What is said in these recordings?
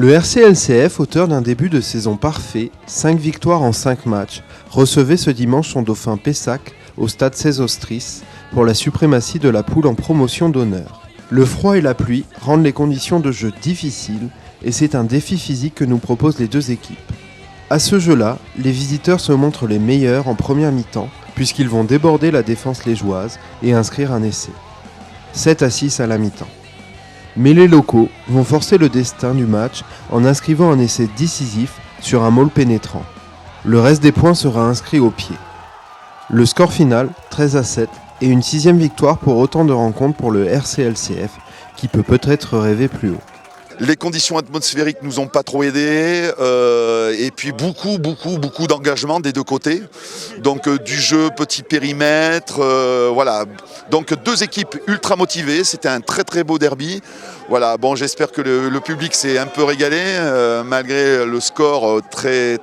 Le RCLCF, auteur d'un début de saison parfait, 5 victoires en 5 matchs, recevait ce dimanche son dauphin Pessac au stade Sésostris pour la suprématie de la poule en promotion d'honneur. Le froid et la pluie rendent les conditions de jeu difficiles et c'est un défi physique que nous proposent les deux équipes. À ce jeu-là, les visiteurs se montrent les meilleurs en première mi-temps puisqu'ils vont déborder la défense liégeoise et inscrire un essai. 7-6 à la mi-temps. Mais les locaux vont forcer le destin du match en inscrivant un essai décisif sur un maul pénétrant. Le reste des points sera inscrit au pied. Le score final, 13-7, et une 6e victoire pour autant de rencontres pour le RCLCF qui peut peut-être rêver plus haut. Les conditions atmosphériques nous ont pas trop aidés et puis beaucoup d'engagement des deux côtés. Donc du jeu petit périmètre, voilà. Donc deux équipes ultra motivées. C'était un très beau derby. Voilà. Bon, j'espère que le public s'est un peu régalé malgré le score très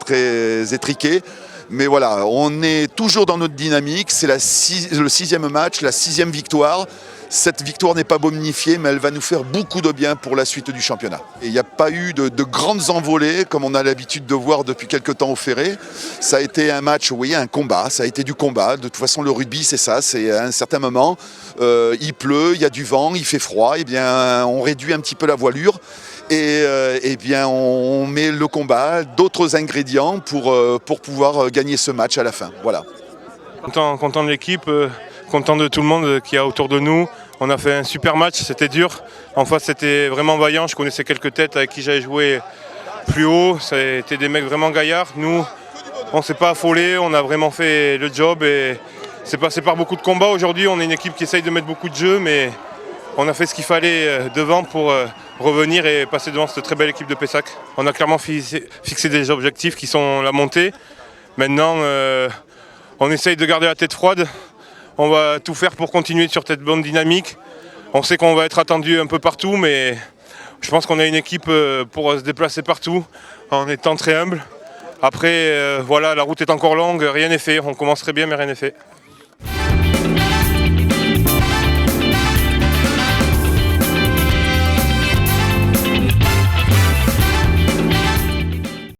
étriqué. Mais voilà, on est toujours dans notre dynamique. C'est le 6e match, la 6e victoire. Cette victoire n'est pas bonifiée, mais elle va nous faire beaucoup de bien pour la suite du championnat. Et il n'y a pas eu de grandes envolées, comme on a l'habitude de voir depuis quelques temps au Ferré. Ça a été un match, oui, un combat, ça a été du combat. De toute façon, le rugby, c'est ça, c'est à un certain moment, il pleut, il y a du vent, il fait froid, et bien on réduit un petit peu la voilure. Et bien on met le combat, d'autres ingrédients pour pouvoir gagner ce match à la fin. Voilà. Content de l'équipe, content de tout le monde qui est autour de nous. On a fait un super match, c'était dur. En face, c'était vraiment vaillant. Je connaissais quelques têtes avec qui j'avais joué plus haut. C'était des mecs vraiment gaillards. Nous, on ne s'est pas affolé, on a vraiment fait le job. Et c'est passé par beaucoup de combats. Aujourd'hui, on est une équipe qui essaye de mettre beaucoup de jeux, mais on a fait ce qu'il fallait devant pour revenir et passer devant cette très belle équipe de Pessac. On a clairement fixé des objectifs qui sont la montée. Maintenant, on essaye de garder la tête froide. On va tout faire pour continuer sur cette bonne dynamique. On sait qu'on va être attendu un peu partout, mais je pense qu'on a une équipe pour se déplacer partout en étant très humble. Après, voilà, la route est encore longue, rien n'est fait. On commence très bien, mais rien n'est fait.